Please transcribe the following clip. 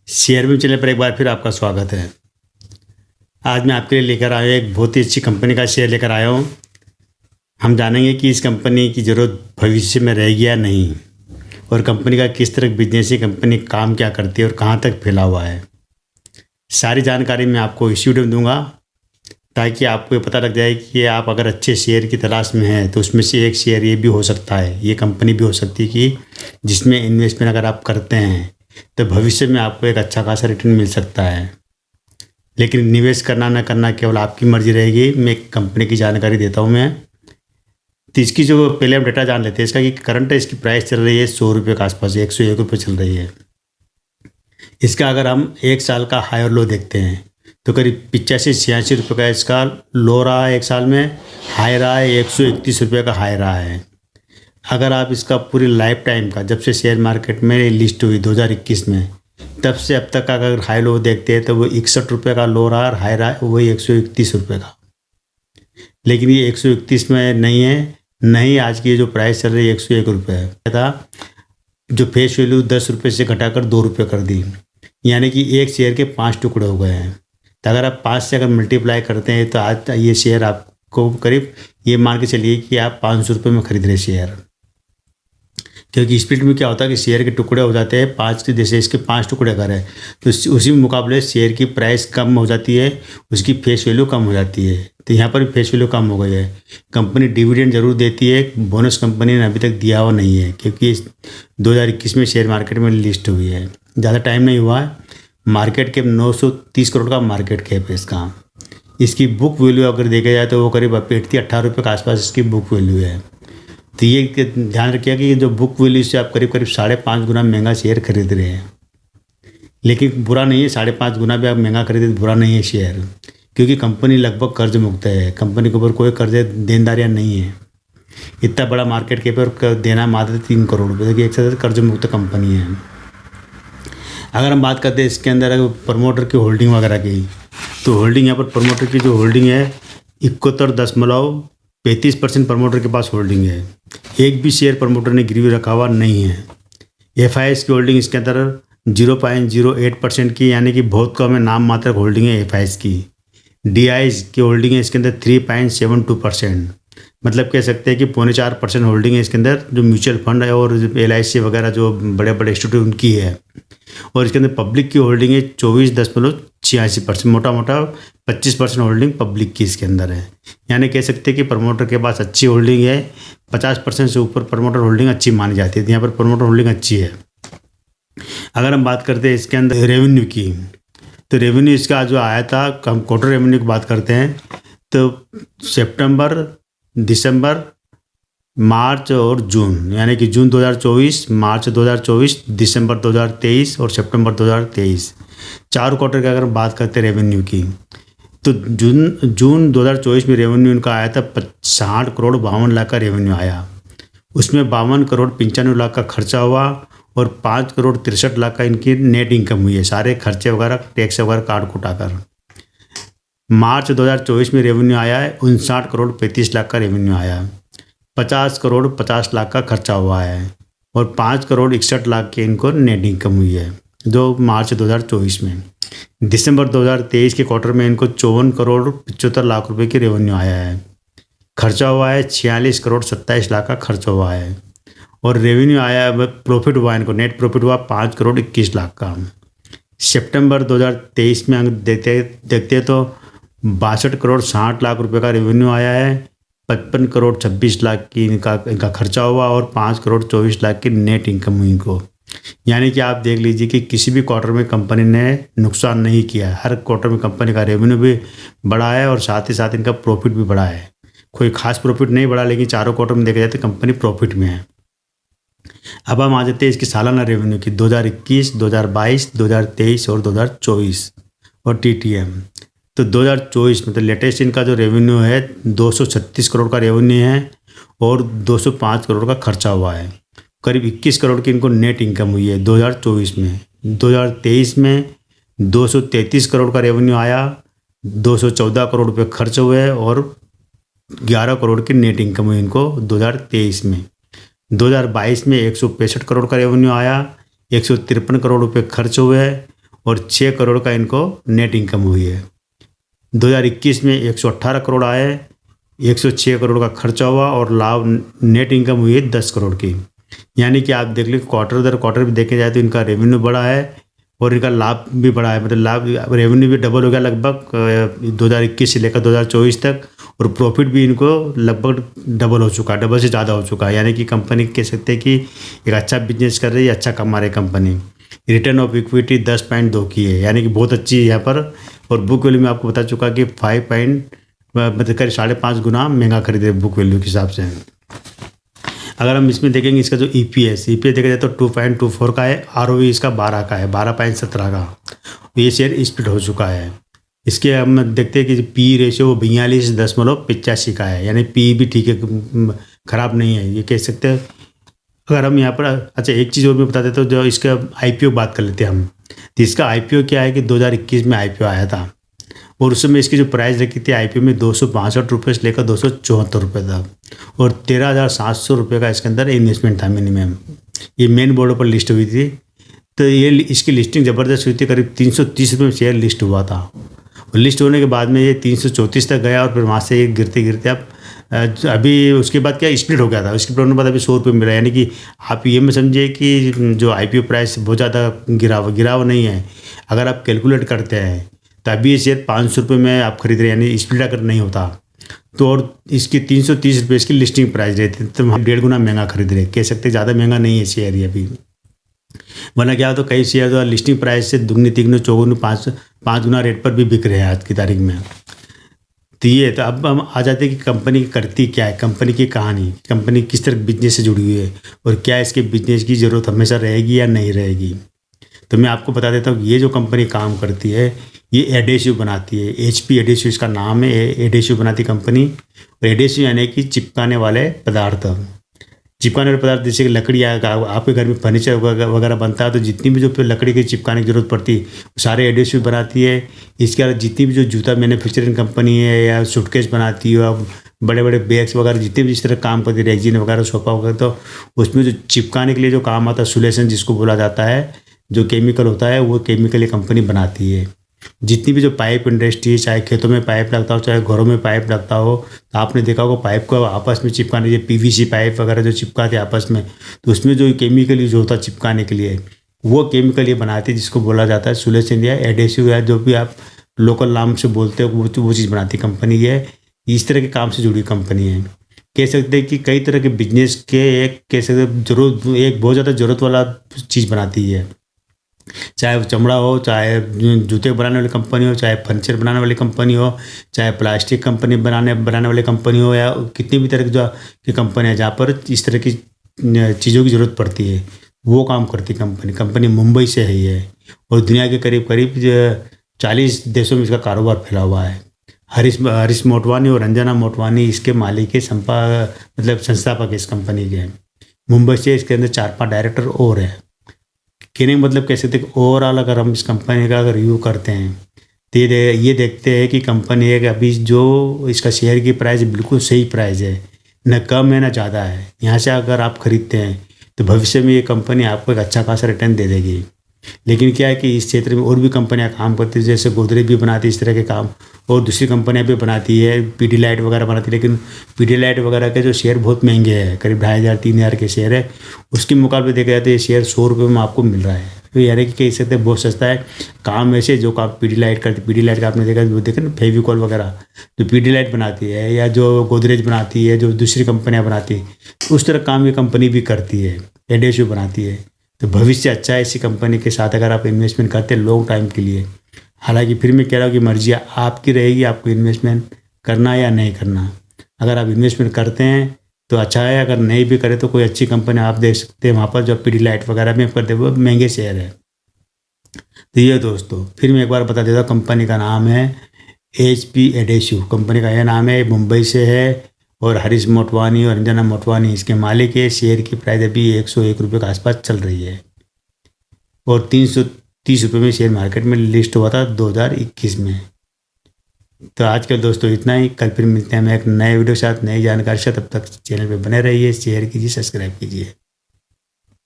Share में चलने पर एक बार फिर आपका स्वागत है। आज मैं आपके लिए लेकर आया हूँ एक बहुत ही अच्छी कंपनी का शेयर लेकर आया हूँ। हम जानेंगे कि इस कंपनी की ज़रूरत भविष्य में रहेगी या नहीं, और कंपनी का किस तरह बिजनेस है, कंपनी काम क्या करती है और कहाँ तक फैला हुआ है। सारी जानकारी मैं आपको इस वीडियो में दूंगा, ताकि आपको ये पता लग जाए कि आप अगर अच्छे शेयर की तलाश में हैं तो उसमें से एक शेयर ये भी हो सकता है, ये कंपनी भी हो सकती है कि जिसमें इन्वेस्टमेंट अगर आप करते हैं तो भविष्य में आपको एक अच्छा खासा रिटर्न मिल सकता है। लेकिन निवेश करना ना करना केवल आपकी मर्जी रहेगी। मैं एक कंपनी की जानकारी देता हूँ मैं। तो इसकी जो पहले हम डेटा जान लेते हैं इसका, कि करंट इसकी प्राइस चल रही है 100 रुपये के आसपास, 101 रुपये चल रही है। इसका अगर हम एक साल का हाई और लो देखते हैं तो करीब 85-86 रुपये का इसका लो रहा है एक साल में, हाई रहा है 131 रुपये का हाई रहा है। अगर आप इसका पूरी लाइफ टाइम का, जब से शेयर मार्केट में लिस्ट हुई 2021 में, तब से अब तक का अगर हाई लो देखते हैं तो वो 61 रुपये का लो रहा है और हाई रहा है वही 131 रुपये का। लेकिन ये 131 में नहीं है, नहीं, आज की जो प्राइस चल रही है 101 रुपये था, जो फेस वैल्यू 10 रुपये से घटाकर 2 रुपये कर दी, यानी कि एक शेयर के 5 टुकड़े हो गए हैं। तो अगर आप 5 से अगर मल्टीप्लाई करते हैं तो आज ये शेयर आपको करीब, ये मान के चलिए कि आप 500 रुपये में खरीद रहे शेयर। क्योंकि स्प्लिट में क्या होता है कि शेयर के टुकड़े हो जाते हैं 5 के, जैसे इसके 5 टुकड़े कर है तो उसी मुकाबले शेयर की प्राइस कम हो जाती है, उसकी फेस वैल्यू कम हो जाती है। तो यहाँ पर फेस वैल्यू कम हो गई है। कंपनी डिविडेंड जरूर देती है, बोनस कंपनी ने अभी तक दिया हुआ नहीं है, क्योंकि 2021 में शेयर मार्केट में लिस्ट हुई है, ज़्यादा टाइम नहीं हुआ है। मार्केट कैप 930 करोड़ का मार्केट कैप है इसका। इसकी बुक वैल्यू अगर देखा जाए तो वो करीब 18 रुपये के आसपास इसकी बुक वैल्यू है। तो ये ध्यान रखिए कि जो बुक वैल्यू से आप करीब 5.5 गुना महंगा शेयर खरीद रहे हैं। लेकिन बुरा नहीं है, 5.5 गुना भी आप महंगा खरीदे तो बुरा नहीं है शेयर, क्योंकि कंपनी लगभग कर्ज मुक्त है। कंपनी के ऊपर कोई कर्ज देनदारियाँ नहीं है। इतना बड़ा मार्केट कैप पर देना मात्र 3 करोड़ रुपये की एक साथ कर्ज मुक्त कंपनी है। अगर हम बात करते हैं इसके अंदर प्रमोटर की होल्डिंग वगैरह की, तो होल्डिंग यहाँ पर प्रमोटर की जो होल्डिंग है 71.35% प्रमोटर के पास होल्डिंग है। एक भी शेयर प्रमोटर ने गिरवी रखा हुआ नहीं है। एफआईएस की होल्डिंग इसके अंदर 0.08% की, यानी कि बहुत कम है, नाम मात्र होल्डिंग है एफआईएस की। डीआईएस की होल्डिंग है इसके अंदर 3.72%, मतलब कह सकते हैं कि 4.25% होल्डिंग है इसके अंदर, जो म्यूचुअल फंड है और LIC वगैरह जो बड़े बड़े इंस्टीट्यूट उनकी है। और इसके अंदर पब्लिक की होल्डिंग है 24.86%, मोटा मोटा 25% होल्डिंग पब्लिक की इसके अंदर है। यानी कह सकते हैं कि प्रमोटर के पास अच्छी होल्डिंग है। 50% से ऊपर प्रमोटर होल्डिंग अच्छी मानी जाती है, तो यहाँ पर प्रमोटर होल्डिंग अच्छी है। अगर हम बात करते हैं इसके अंदर रेवेन्यू की, तो रेवेन्यू इसका जो आया था, हम क्वार्टर रेवेन्यू की बात करते हैं तो सितंबर, दिसंबर, मार्च और जून, यानी कि जून 2024, मार्च 2024, दिसंबर 2023 और सितंबर 2023, 4 क्वार्टर की अगर बात करते हैं रेवेन्यू की, तो जून 2024 में रेवेन्यू इनका आया था 60 करोड़ 52 लाख का रेवेन्यू आया। उसमें 52 करोड़ 95 लाख का खर्चा हुआ और 5 करोड़ 63 लाख का इनकी नेट इनकम हुई है, सारे खर्चे वगैरह टैक्स वगैरह काट कुटाकर। मार्च 2024 में रेवेन्यू आया है 59 करोड़ 35 लाख का रेवेन्यू आया, 50 करोड़ 50 लाख का खर्चा हुआ है और 5 करोड़ 61 लाख की इनको नेट इनकम हुई है, जो मार्च 2024 में। दिसंबर 2023 के क्वार्टर में इनको 54 करोड़ 75 लाख रुपए की रेवेन्यू आया है, खर्चा हुआ है 46 करोड़ 27 लाख का खर्चा हुआ है और रेवेन्यू आया है, प्रॉफिट हुआ इनको, नेट प्रॉफिट हुआ 5 करोड़ 21 लाख का। सितंबर 2023 में हम देखते तो 62 करोड़ 60 लाख रुपए का रेवेन्यू आया है, 55 करोड़ 26 लाख की इनका खर्चा हुआ और 5 करोड़ 24 लाख की नेट इनकम हुई इनको। यानी कि आप देख लीजिए कि किसी भी क्वार्टर में कंपनी ने नुकसान नहीं किया है। हर क्वार्टर में कंपनी का रेवेन्यू भी बढ़ा है और साथ ही साथ इनका प्रॉफिट भी बढ़ा है। कोई खास प्रॉफिट नहीं बढ़ा, लेकिन चारों क्वार्टर में देखा जाए तो कंपनी प्रॉफिट में है। अब हम आ जाते हैं इसकी सालाना रेवेन्यू की, 2021, 2022, 2023 और 2024 और TTM। तो 2024 में तो लेटेस्ट इनका जो रेवेन्यू है 236 करोड़ का रेवेन्यू है और 205 करोड़ का खर्चा हुआ है। करीब 21 करोड़ की इनको नेट इनकम हुई है 2024 में। 2023 में 233 करोड़ का रेवेन्यू आया, 214 करोड़ रुपये खर्च हुए और 11 करोड़ की नेट इनकम हुई इनको 2023 में। 2022 में 165 करोड़ का रेवेन्यू आया, 153 करोड़ रुपये खर्च हुए और 6 करोड़ का इनको नेट इनकम हुई है। 2021 में 118 करोड़ आए, 106 करोड़ का खर्चा हुआ और लाभ नेट इनकम हुई है 10 करोड़ की। यानी कि आप देख लीजिए क्वार्टर दर क्वार्टर भी देखे जाए तो इनका रेवेन्यू बढ़ा है और इनका लाभ भी बढ़ा है, मतलब लाभ रेवेन्यू भी डबल हो गया लगभग 2021 से लेकर 2024 तक, और प्रॉफिट भी इनको लगभग डबल हो चुका है, डबल से ज़्यादा हो चुका है। यानी कि कंपनी कह सकते हैं कि एक अच्छा बिजनेस कर रही है, अच्छा कमा रही है कंपनी। रिटर्न ऑफ इक्विटी 10.2 की है, यानी कि बहुत अच्छी है यहाँ पर। और बुक वैल्यू में आपको बता चुका कि 5 मतलब करीब 5.5 गुना महंगा खरीदे बुक वैल्यू के हिसाब से। अगर हम इसमें देखेंगे इसका जो EPS देखा जाए तो 2.24 का है, ROE इसका 12 का है, 12.17 का। ये शेयर स्प्लिट हो चुका है। इसके हम देखते हैं कि पी रेशियो वो 42.85 का है, यानी पी भी ठीक है, ख़राब नहीं है ये कह सकते हैं। अगर हम यहाँ पर अच्छा एक चीज़ और भी बता देते हो, जो इसका IPO बात कर लेते हैं हम, तो इसका IPO क्या है कि 2021 में IPO आया था और उस समय इसकी जो प्राइस रखी थी IPO में 262 रुपये से लेकर 274 रुपये था और 13,700 रुपये का इसके अंदर इन्वेस्टमेंट था मिनिमम। ये मेन बोर्ड पर लिस्ट हुई थी, तो ये इसकी लिस्टिंग ज़बरदस्त हुई थी, करीब 330 रुपये में शेयर लिस्ट हुआ था। और लिस्ट होने के बाद में ये 334 तक गया और फिर वहाँ से ये गिरते गिरते अब अभी उसके बाद क्या स्प्लिट हो गया था, उसके बाद अभी 100 रुपये मिला। यानी कि आप ये में समझिए कि जो IPO प्राइस बहुत ज़्यादा गिराव नहीं है। अगर आप कैलकुलेट करते हैं तो अभी ये शेयर 500 रुपये में आप खरीद रहे हैं, यानी स्प्लिट अगर नहीं होता तो, और इसकी 330 रुपये इसकी लिस्टिंग प्राइस रहती तो हम 1.5 गुना महंगा खरीद रहे, कह सकते ज़्यादा महंगा नहीं है शेयर ये अभी। वरना क्या हो तो कई शेयर जो लिस्टिंग प्राइस से दुगनी तिगनी चौगुनी 5 गुना रेट पर भी बिक रहे हैं आज की तारीख में। तो ये तो अब हम आ जाते हैं कि कंपनी करती क्या है, कंपनी की कहानी, कंपनी किस तरह बिजनेस से जुड़ी हुई है और क्या इसके बिजनेस की ज़रूरत हमेशा रहेगी या नहीं रहेगी। तो मैं आपको बता देता हूँ कि ये जो कंपनी काम करती है ये एडेसिव बनाती है, HP एडेसिव इसका नाम है, एडेसिव बनाती कंपनी। और एडेसिव यानी कि चिपकाने वाले पदार्थ, चिपकाने वाले पदार्थ जैसे कि लकड़ी, आपके घर में फर्नीचर वगैरह बनता है तो जितनी भी जो लकड़ी की चिपकाने की जरूरत पड़ती है सारे एडेसिव बनाती है। इसके अलावा जितनी भी जो जूता मैन्युफैक्चरिंग कंपनी है या सूटकेस बनाती है, बड़े बड़े बैग्स वगैरह जितने भी जिस तरह काम करती है, रेजिन वगैरह सोफा वगैरह, तो उसमें जो चिपकाने के लिए जो काम आता है सुलेशन जिसको बोला जाता है, जो केमिकल होता है वो केमिकल ये कंपनी बनाती है। जितनी भी जो पाइप इंडस्ट्री, चाहे खेतों में पाइप लगता हो चाहे घरों में पाइप लगता हो, तो आपने देखा होगा पाइप को आपस में चिपकाने, ये PVC पाइप वगैरह जो चिपकाते आपस में, तो उसमें जो केमिकल यूज होता है चिपकाने के लिए वो केमिकल ये बनाती है जिसको बोला जाता है सुलेशन या एडेसिव, या जो भी आप लोकल नाम से बोलते हो वो चीज़ बनाती कंपनी है। इस तरह के काम से जुड़ी कंपनी है। कह सकते हैं कि कई तरह के बिजनेस के एक कह सकते एक बहुत ज़्यादा ज़रूरत वाला चीज़ बनाती है, चाहे वो चमड़ा हो, चाहे जूते बनाने वाली कंपनी हो, चाहे फर्नीचर बनाने वाली कंपनी हो, चाहे प्लास्टिक कंपनी बनाने वाली कंपनी हो, या कितनी भी तरह की जो की कंपनी है जहाँ पर इस तरह की चीज़ों की ज़रूरत पड़ती है वो काम करती कंपनी मुंबई से है ये, और दुनिया के करीब 40 देशों में इसका कारोबार फैला हुआ है। हरीश मोटवानी और रंजना मोटवानी इसके मालिक के मतलब संस्थापक इस कंपनी के हैं। मुंबई से इसके अंदर 4-5 डायरेक्टर और हैं। कहने का मतलब कह सकते हैं कि ओवरऑल अगर हम इस कंपनी का अगर रिव्यू करते हैं तो ये देखते हैं कि कंपनी है कि अभी जो इसका शेयर की प्राइस बिल्कुल सही प्राइस है, न कम है न ज़्यादा है। यहाँ से अगर आप खरीदते हैं तो भविष्य में ये कंपनी आपको एक अच्छा खासा रिटर्न दे देगी। लेकिन क्या है कि इस क्षेत्र में और भी कंपनियां काम करती है, जैसे गोदरेज भी बनाती है इस तरह के काम, और दूसरी कंपनियां भी बनाती है, पीडीलाइट वगैरह बनाती है। लेकिन पीडीलाइट वगैरह के जो शेयर बहुत महंगे हैं, करीब 2,500-3,000 के शेयर है, उसके मुकाबले देखा जाए तो ये शेयर 100 रुपये में आपको मिल रहा है। तो यानी कि कह सकते हैं बहुत सस्ता है। काम वैसे जो काम पीडीलाइट करती, पीडीलाइट का आपने देखा ना फेविकॉल वगैरह जो पीडीलाइट बनाती है, या जो गोदरेज बनाती है, जो दूसरी कंपनियाँ बनाती है, उस तरह काम ये कंपनी भी करती है, एडेसिव बनाती है। तो भविष्य अच्छा है इसी कंपनी के साथ अगर आप इन्वेस्टमेंट करते हैं लॉन्ग टाइम के लिए। हालांकि फिर मैं कह रहा हूँ कि मर्जी आपकी रहेगी, आपको इन्वेस्टमेंट करना या नहीं करना। अगर आप इन्वेस्टमेंट करते हैं तो अच्छा है, अगर नहीं भी करें तो कोई अच्छी कंपनी आप देख सकते हैं वहाँ पर जो पीडीलाइट वगैरह में करते हुए महंगे शेयर है। तो ये दोस्तों फिर मैं एक बार बता देता हूँ, कंपनी का नाम है HP एडेसिव, कंपनी का यह नाम है, मुंबई से है, और हरीश मोटवानी और रंजना मोटवानी इसके मालिक है। शेयर की प्राइस अभी 101 रुपये के आसपास चल रही है और 330 रुपये में शेयर मार्केट में लिस्ट हुआ था 2021 में। तो आज के दोस्तों इतना ही, कल फिर मिलते हैं हम एक नए वीडियो के साथ, नई जानकारी से। तब तक चैनल पे बने रहिए, शेयर कीजिए, सब्सक्राइब कीजिए।